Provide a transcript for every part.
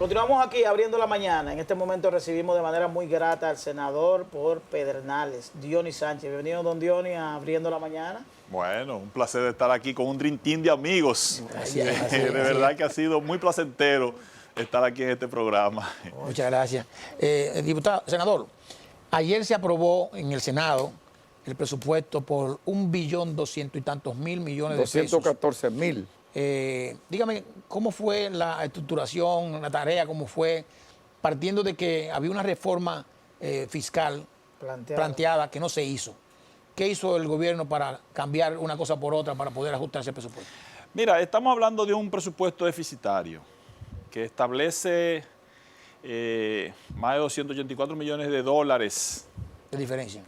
Continuamos aquí abriendo la mañana. En este momento recibimos de manera muy grata al senador por Pedernales, Diony Sánchez. Bienvenido, don Diony, a Abriendo la Mañana. Bueno, un placer de estar aquí con un Dream Team de amigos. De verdad que ha sido muy placentero estar aquí en este programa. Muchas gracias. Diputado, senador, ayer se aprobó en el Senado el presupuesto por 1.200.000 y tantos millones de pesos. 214.000. Dígame, ¿cómo fue la estructuración, la tarea, cómo fue, partiendo de que había una reforma fiscal planteada que no se hizo? ¿Qué hizo el gobierno para cambiar una cosa por otra para poder ajustarse el presupuesto? Mira, estamos hablando de un presupuesto deficitario que establece más de 284 millones de dólares de diferencia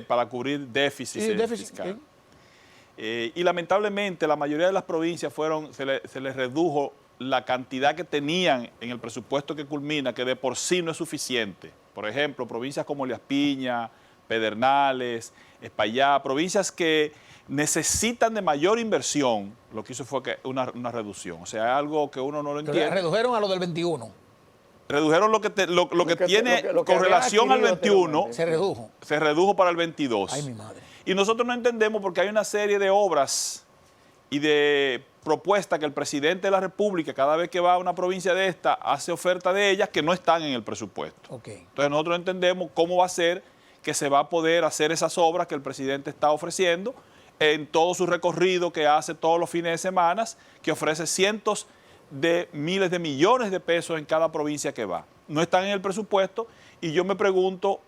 para cubrir déficits fiscales. ¿Sí? Y lamentablemente la mayoría de las provincias se les redujo la cantidad que tenían en el presupuesto que culmina, que de por sí no es suficiente. Por ejemplo, provincias como Elías Piña, Pedernales, Espaillá, provincias que necesitan de mayor inversión, lo que hizo fue una reducción. O sea, algo que uno no lo entiende. Redujeron a lo del 21. Redujeron lo que tiene con relación al 21. Se redujo. Se redujo para el 22. Ay, mi madre. Y nosotros no entendemos porque hay una serie de obras y de propuestas que el presidente de la República, cada vez que va a una provincia de esta, hace oferta de ellas que no están en el presupuesto. Okay. Entonces nosotros no entendemos cómo va a ser que se va a poder hacer esas obras que el presidente está ofreciendo en todo su recorrido que hace todos los fines de semana, que ofrece cientos de miles de millones de pesos en cada provincia que va. No están en el presupuesto y yo me pregunto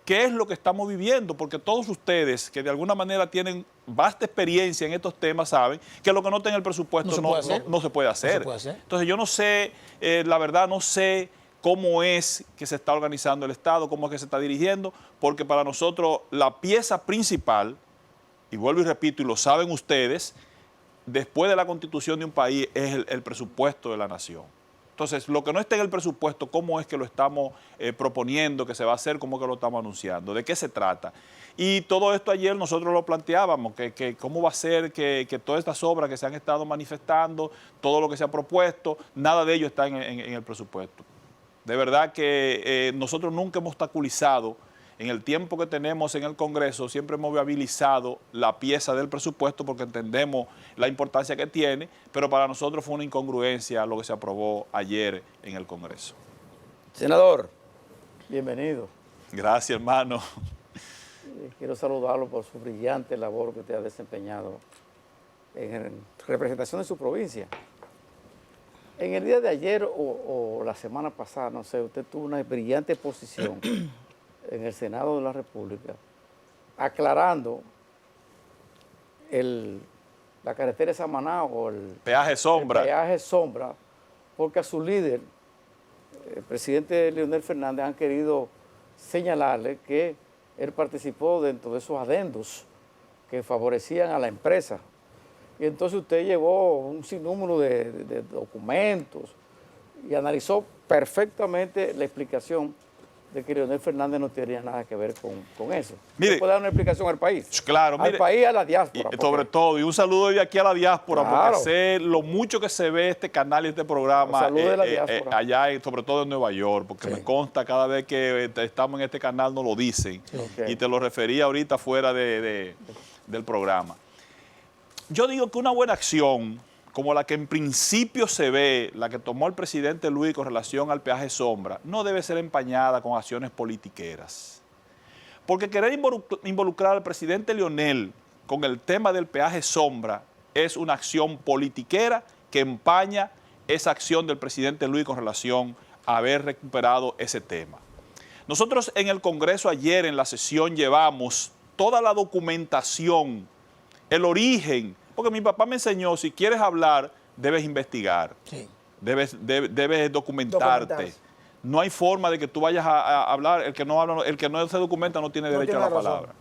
qué es lo que estamos viviendo, porque todos ustedes que de alguna manera tienen vasta experiencia en estos temas saben que lo que no está en el presupuesto no se puede hacer. Entonces yo no sé, la verdad no sé cómo es que se está organizando el Estado, cómo es que se está dirigiendo, porque para nosotros la pieza principal, y vuelvo y repito, y lo saben ustedes, después de la constitución de un país es el presupuesto de la nación. Entonces, lo que no está en el presupuesto, ¿cómo es que lo estamos proponiendo, que se va a hacer, cómo es que lo estamos anunciando? ¿De qué se trata? Y todo esto ayer nosotros lo planteábamos, que cómo va a ser que todas estas obras que se han estado manifestando, todo lo que se ha propuesto, nada de ello está en el presupuesto. De verdad que nosotros nunca hemos obstaculizado, en el tiempo que tenemos en el Congreso, siempre hemos viabilizado la pieza del presupuesto porque entendemos la importancia que tiene, pero para nosotros fue una incongruencia lo que se aprobó ayer en el Congreso. Senador, bienvenido. Gracias, hermano. Quiero saludarlo por su brillante labor que usted ha desempeñado en representación de su provincia. En el día de ayer o la semana pasada, no sé, usted tuvo una brillante exposición en el Senado de la República, aclarando la carretera de Samaná o el peaje sombra. El peaje sombra, porque a su líder, el presidente Leonel Fernández, han querido señalarle que él participó dentro de esos adendos que favorecían a la empresa. Y entonces usted llevó un sinnúmero de documentos y analizó perfectamente la explicación de que Leonel Fernández no tenía nada que ver con eso. Mire, ¿puede dar una explicación al país? Claro, al país y a la diáspora. Sobre todo, y un saludo de aquí a la diáspora, claro, porque sé lo mucho que se ve este canal y este programa de la diáspora. allá, sobre todo en Nueva York, porque me consta cada vez que estamos en este canal nos lo dicen. Y te lo refería ahorita fuera del programa. Yo digo que una buena acción, como la que en principio se ve, la que tomó el presidente Luis con relación al peaje sombra, no debe ser empañada con acciones politiqueras. Porque querer involucrar al presidente Leonel con el tema del peaje sombra es una acción politiquera que empaña esa acción del presidente Luis con relación a haber recuperado ese tema. Nosotros en el Congreso ayer en la sesión llevamos toda la documentación, el origen, porque mi papá me enseñó, si quieres hablar, debes investigar, debes documentarte. No hay forma de que tú vayas a hablar, el que no se documenta no tiene derecho a la palabra.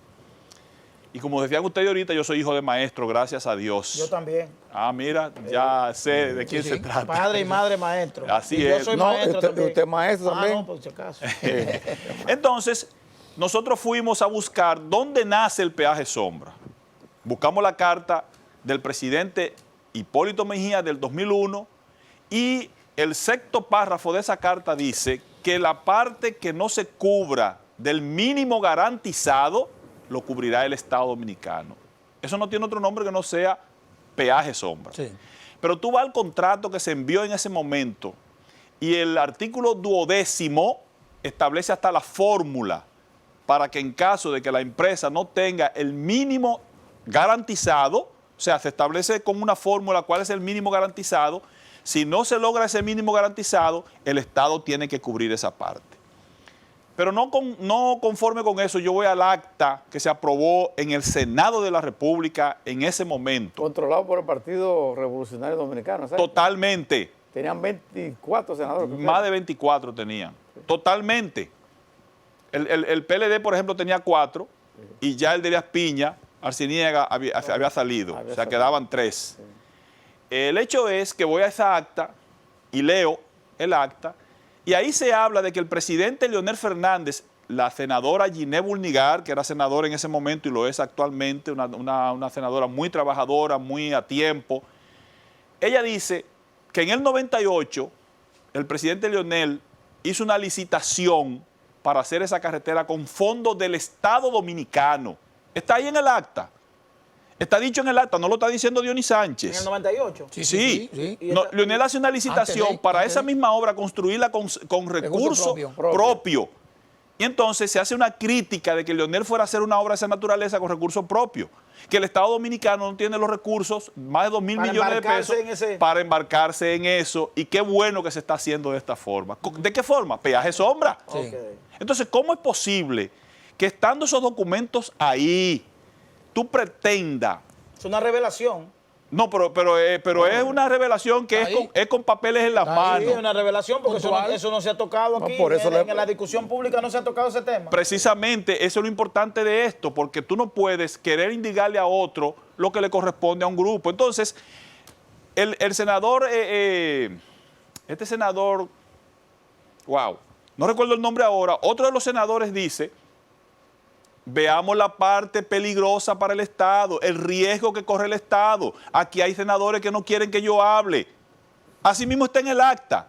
Y como decían ustedes ahorita, yo soy hijo de maestro, gracias a Dios. Yo también. Ah, mira, ya sé de quién se trata. Padre y madre maestro. Así es. Yo soy maestro también. ¿Usted es maestro también? No, por si acaso. Entonces, nosotros fuimos a buscar dónde nace el peaje sombra. Buscamos la carta del presidente Hipólito Mejía del 2001 y el sexto párrafo de esa carta dice que la parte que no se cubra del mínimo garantizado lo cubrirá el Estado Dominicano. Eso no tiene otro nombre que no sea peaje sombra. Sí. Pero tú vas al contrato que se envió en ese momento y el artículo 12º establece hasta la fórmula para que en caso de que la empresa no tenga el mínimo garantizado, o sea, se establece con una fórmula cuál es el mínimo garantizado. Si no se logra ese mínimo garantizado, el Estado tiene que cubrir esa parte. Pero no conforme con eso, yo voy al acta que se aprobó en el Senado de la República en ese momento. Controlado por el Partido Revolucionario Dominicano, ¿sabes? Totalmente. Tenían 24 senadores. Más de 24 tenían. Totalmente. El PLD, por ejemplo, tenía 4 y ya el de Elías Piña, Arciniega, había salido. O sea, quedaban 3. Sí. El hecho es que voy a esa acta y leo el acta y ahí se habla de que el presidente Leonel Fernández, la senadora Ginés Bulnigar, que era senadora en ese momento y lo es actualmente, una senadora muy trabajadora, muy a tiempo, ella dice que en el 98 el presidente Leonel hizo una licitación para hacer esa carretera con fondos del Estado Dominicano. Está ahí en el acta. Está dicho en el acta, no lo está diciendo Dionis Sánchez. ¿En el 98? Sí. No, Leonel hace una licitación para esa misma obra construirla con recursos propios. Y entonces se hace una crítica de que Leonel fuera a hacer una obra de esa naturaleza con recursos propios. Que el Estado Dominicano no tiene los recursos, más de 2.000 millones de pesos, para embarcarse en eso. Y qué bueno que se está haciendo de esta forma. ¿De qué forma? Peaje sombra. Sí. Okay. Entonces, ¿cómo es posible que estando esos documentos ahí, tú pretendas? Es una revelación. No, pero es una revelación que es con papeles en las manos. Sí, es una revelación porque eso no se ha tocado aquí. Por eso en la discusión pública no se ha tocado ese tema. Precisamente, eso es lo importante de esto, porque tú no puedes querer indicarle a otro lo que le corresponde a un grupo. Entonces, el senador, este senador, wow, no recuerdo el nombre ahora, otro de los senadores dice: veamos la parte peligrosa para el Estado, el riesgo que corre el Estado. Aquí hay senadores que no quieren que yo hable. Así mismo está en el acta.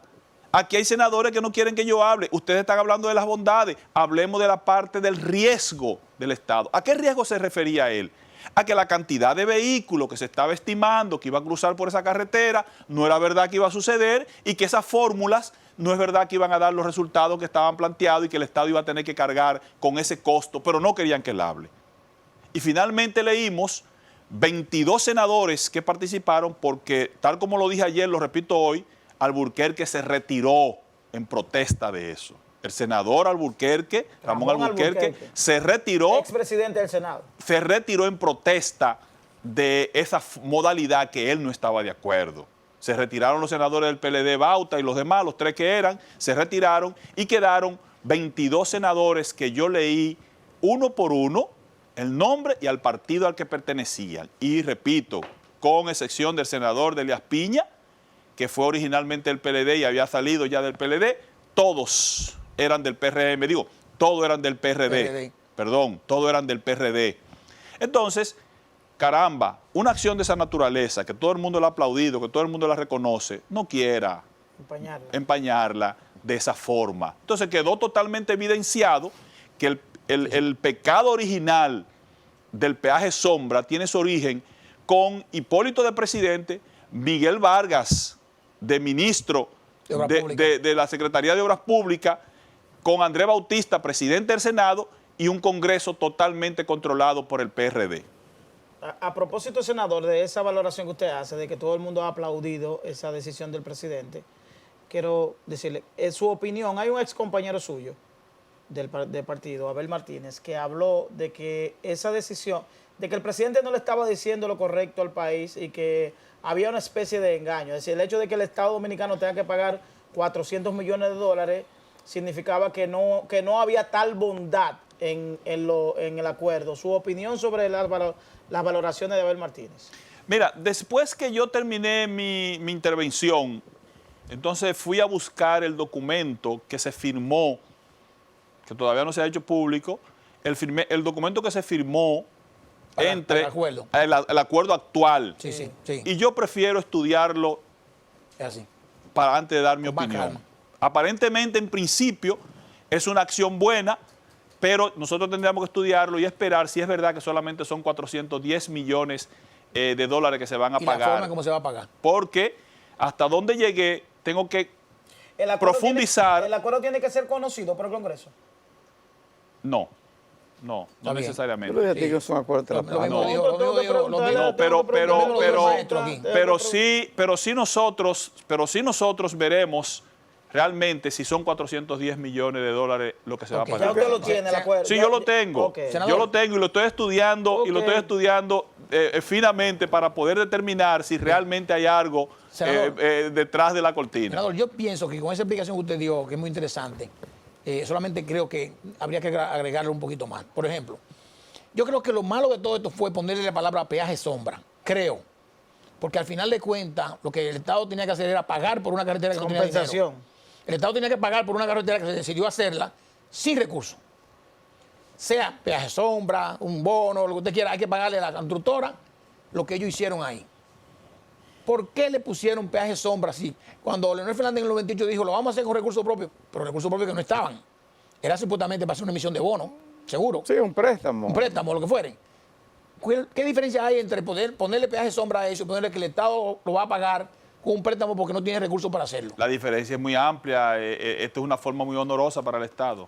Aquí hay senadores que no quieren que yo hable. Ustedes están hablando de las bondades. Hablemos de la parte del riesgo del Estado. ¿A qué riesgo se refería él? A que la cantidad de vehículos que se estaba estimando que iba a cruzar por esa carretera no era verdad que iba a suceder y que esas fórmulas no es verdad que iban a dar los resultados que estaban planteados y que el Estado iba a tener que cargar con ese costo, pero no querían que él hable. Y finalmente leímos 22 senadores que participaron porque, tal como lo dije ayer, lo repito hoy, Alburquerque se retiró en protesta de eso. El senador Alburquerque, Ramón Alburquerque, se retiró. Expresidente del Senado. Se retiró en protesta de esa modalidad que él no estaba de acuerdo. Se retiraron los senadores del PLD, Bauta y los demás, los 3 que eran, se retiraron y quedaron 22 senadores que yo leí uno por uno el nombre y al partido al que pertenecían. Y repito, con excepción del senador de Elías Piña, que fue originalmente del PLD y había salido ya del PLD, todos eran del PRM, todos eran del PRD. Perdón, todos eran del PRD. Entonces, caramba, una acción de esa naturaleza, que todo el mundo la ha aplaudido, que todo el mundo la reconoce, no quiera empañarla de esa forma. Entonces quedó totalmente evidenciado que el pecado original del peaje sombra tiene su origen con Hipólito de presidente, Miguel Vargas de ministro de la Secretaría de Obras Públicas, con Andrés Bautista, presidente del Senado, y un Congreso totalmente controlado por el PRD. A propósito, senador, de esa valoración que usted hace, de que todo el mundo ha aplaudido esa decisión del presidente, quiero decirle, en su opinión, hay un ex compañero suyo del partido, Abel Martínez, que habló de que esa decisión, de que el presidente no le estaba diciendo lo correcto al país y que había una especie de engaño. Es decir, el hecho de que el Estado Dominicano tenga que pagar 400 millones de dólares significaba que no había tal bondad en el acuerdo. Su opinión sobre las valoraciones de Abel Martínez. Mira, después que yo terminé mi intervención, entonces fui a buscar el documento que se firmó, que todavía no se ha hecho público, el documento que se firmó entre el acuerdo actual. Sí. Y yo prefiero estudiarlo así, para antes de dar mi Con más opinión. calma. Aparentemente, en principio, es una acción buena, pero nosotros tendríamos que estudiarlo y esperar si es verdad que solamente son 410 millones de dólares que se van a Y la pagar. forma como se va a pagar. Porque hasta donde llegué, tengo que El acuerdo profundizar. el acuerdo tiene que ser conocido por el Congreso. No Está bien. necesariamente. Yo le dije que es un acuerdo de Lo tratado. mismo No. dijo, lo mismo dijo, lo mismo- No, pero- lo mismo dijo el maestro aquí. Pero sí nosotros veremos realmente si son 410 millones de dólares lo que se va a Ok. Ya pagar. usted lo tiene, el acuerdo. Sí, Ya- yo lo tengo. Ok. Senador. Yo lo tengo y lo estoy estudiando y lo Ok. estoy estudiando finamente para poder determinar si realmente hay algo Senador. detrás de la cortina. Senador, yo pienso que con esa explicación que usted dio, que es muy interesante, solamente creo que habría que agregarle un poquito más. Por ejemplo, yo creo que lo malo de todo esto fue ponerle la palabra peaje sombra. Creo. Porque al final de cuentas, lo que el Estado tenía que hacer era pagar por una carretera que no tenía dinero. Compensación. El Estado tenía que pagar por una carretera que se decidió hacerla sin recursos. Sea peaje sombra, un bono, lo que usted quiera, hay que pagarle a la constructora lo que ellos hicieron ahí. ¿Por qué le pusieron peaje sombra así? Cuando Leonel Fernández en el 98 dijo, lo vamos a hacer con recursos propios, pero recursos propios que no estaban. Era supuestamente para hacer una emisión de bono, seguro. Sí, un préstamo. Un préstamo, lo que fuere. ¿Qué diferencia hay entre poder ponerle peaje sombra a eso y ponerle que el Estado lo va a pagar con un préstamo porque no tiene recursos para hacerlo? La diferencia es muy amplia. Esto es una forma muy honorosa para el Estado.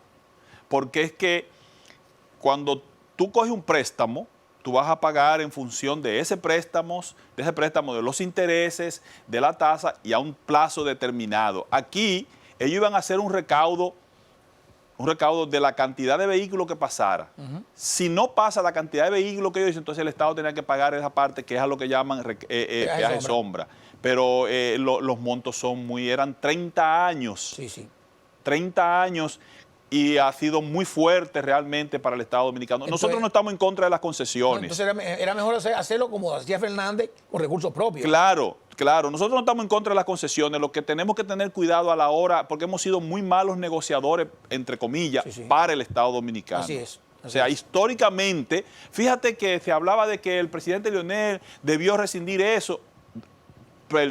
Porque es que cuando tú coges un préstamo, tú vas a pagar en función de ese préstamo, de los intereses, de la tasa y a un plazo determinado. Aquí ellos iban a hacer un recaudo de la cantidad de vehículos que pasara. Si no pasa la cantidad de vehículos que ellos dicen, entonces el Estado tenía que pagar esa parte que es a lo que llaman peaje sombra. Pero los montos eran 30 años. Sí, sí. 30 años y ha sido muy fuerte realmente para el Estado Dominicano. Entonces, nosotros no estamos en contra de las concesiones. Entonces era mejor hacerlo como hacía Fernández con recursos propios. Claro, nosotros no estamos en contra de las concesiones, lo que tenemos que tener cuidado a la hora, porque hemos sido muy malos negociadores, entre comillas, Sí, sí. para el Estado Dominicano. Así es. O sea, históricamente, fíjate que se hablaba de que el presidente Leonel debió rescindir eso.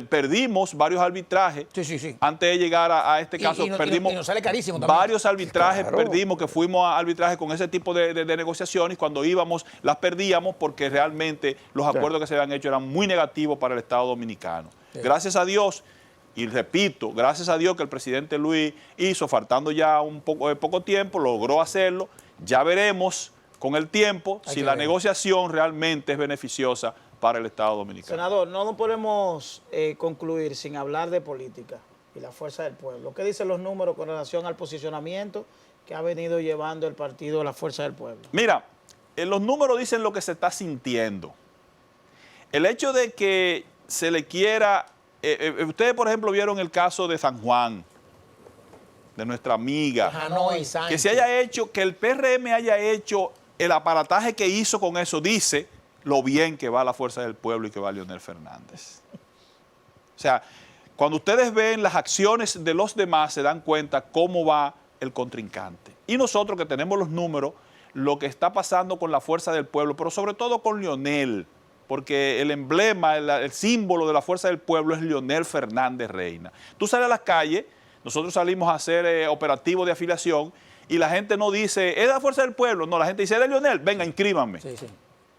Perdimos varios arbitrajes. Sí. Antes de llegar a este caso, perdimos y nos sale carísimo también. varios arbitrajes, Claro. perdimos, que fuimos a arbitraje con ese tipo de negociaciones, cuando íbamos las perdíamos porque realmente los acuerdos que se habían hecho eran muy negativos para el Estado Dominicano. Sí. Gracias a Dios, y repito, gracias a Dios que el presidente Luis hizo, faltando ya poco tiempo, logró hacerlo. Ya veremos con el tiempo Hay si que la ver. negociación realmente es beneficiosa para el Estado Dominicano. Senador, no nos podemos concluir sin hablar de política y la fuerza del pueblo. ¿Qué dicen los números con relación al posicionamiento que ha venido llevando el partido La Fuerza del Pueblo? Mira, los números dicen lo que se está sintiendo. El hecho de que se le quiera... ustedes, por ejemplo, vieron el caso de San Juan, de nuestra amiga. Hanoi, Sánchez. Que se haya hecho, que el PRM haya hecho el aparataje que hizo con eso, dice lo bien que va la Fuerza del Pueblo y que va Leonel Fernández. O sea, cuando ustedes ven las acciones de los demás, se dan cuenta cómo va el contrincante. Y nosotros que tenemos los números, lo que está pasando con la Fuerza del Pueblo, pero sobre todo con Leonel, porque el emblema, el símbolo de la Fuerza del Pueblo es Leonel Fernández Reina. Tú sales a las calles, nosotros salimos a hacer operativos de afiliación y la gente no dice, ¿es de la Fuerza del Pueblo? No, la gente dice, ¿es de Leonel? Venga, inscríbanme. Sí.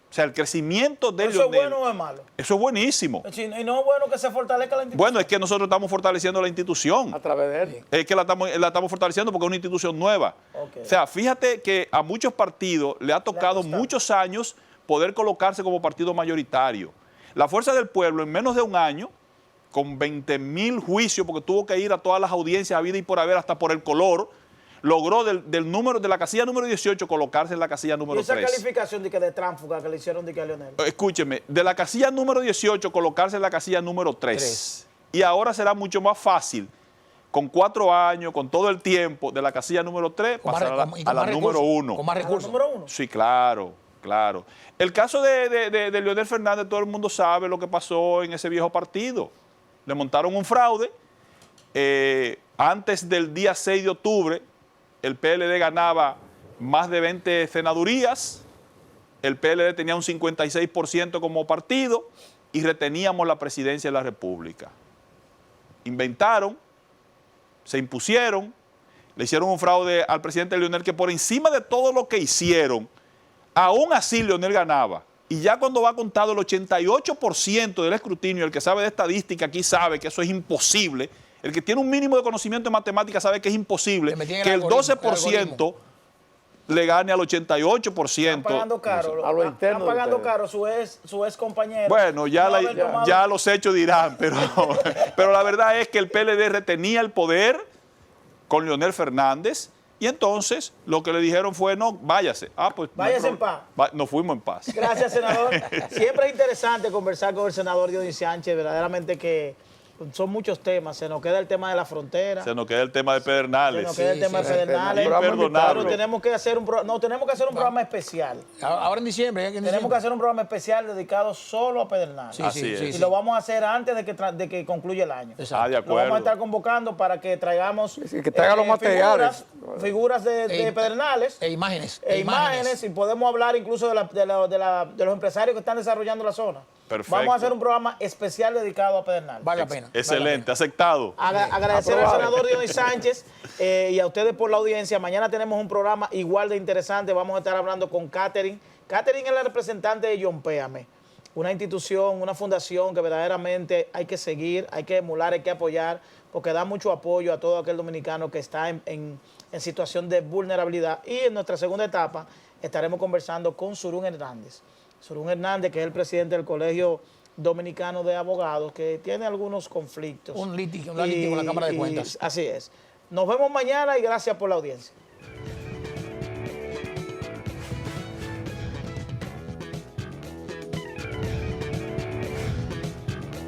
O sea, el crecimiento de ¿Eso Leonel. es bueno o es malo? Eso es buenísimo. Y no es bueno que se fortalezca la institución. Bueno, es que nosotros estamos fortaleciendo la institución. A través de él. Es que la estamos fortaleciendo porque es una institución nueva. Ok. O sea, fíjate que a muchos partidos le ha tocado costado. muchos años poder colocarse como partido mayoritario. La Fuerza del Pueblo en menos de un año, con 20.000 juicios, porque tuvo que ir a todas las audiencias a vida y por haber, hasta por el color, logró de la casilla número 18 colocarse en la casilla Y número esa 3. calificación de tránfuga que le hicieron a Leonel. Escúcheme, de la casilla número 18 colocarse en la casilla número 3. Tres. Y ahora será mucho más fácil, con 4 años, con todo el tiempo, de la casilla número 3 pasar a la número 1. Con más ¿A la recursos. número 1? Sí, claro. El caso de Leonel Fernández, todo el mundo sabe lo que pasó en ese viejo partido. Le montaron un fraude. Antes del día 6 de octubre, el PLD ganaba más de 20 senadurías. El PLD tenía un 56% como partido y reteníamos la presidencia de la República. inventaron, se impusieron, le hicieron un fraude al presidente Leonel, que por encima de todo lo que hicieron, aún así Leonel ganaba. Y ya cuando va contado el 88% del escrutinio, el que sabe de estadística aquí sabe que eso es imposible. El que tiene un mínimo de conocimiento en matemáticas sabe que es imposible que el 12% le gane al 88%. Están pagando caro, a lo interno están pagando de caro su ex compañero. Bueno, ya, no haber tomado- ya los hechos dirán, pero la verdad es que el PLD retenía el poder con Leonel Fernández y entonces lo que le dijeron fue, no, váyase. Pues Váyase en paz. Nos fuimos en paz. Gracias, senador. Siempre es interesante conversar con el senador Dionis Sánchez, verdaderamente que son muchos temas. Se nos queda el tema de la frontera. Se nos queda el tema de Pedernales. Se nos queda el tema de Pedernales. Imperdonable. Pero tenemos que hacer un programa especial. Ahora en diciembre. Tenemos que hacer un programa especial dedicado solo a Pedernales. Así es. Y lo vamos a hacer antes de que concluya el año. De Lo vamos a acuerdo. estar convocando para que traigamos que traigan los materiales. figuras de Pedernales. Imágenes. Imágenes, y podemos hablar incluso de los empresarios que están desarrollando la zona. Perfecto. Vamos a hacer un programa especial dedicado a Pedernales. Vale la pena. Excelente, aceptado. Agradecer al Aprobado. senador Dionis Sánchez y a ustedes por la audiencia. Mañana tenemos un programa igual de interesante. Vamos a estar hablando con Catherine. Catherine es la representante de Yompéame, una institución, una fundación que verdaderamente hay que seguir, hay que emular, hay que apoyar, porque da mucho apoyo a todo aquel dominicano que está en situación de vulnerabilidad. Y en nuestra segunda etapa estaremos conversando con Surún Hernández. Surún Hernández, que es el presidente del Colegio Dominicano de Abogados, que tiene algunos conflictos. Un litigio con la Cámara de Cuentas. Así es. Nos vemos mañana y gracias por la audiencia.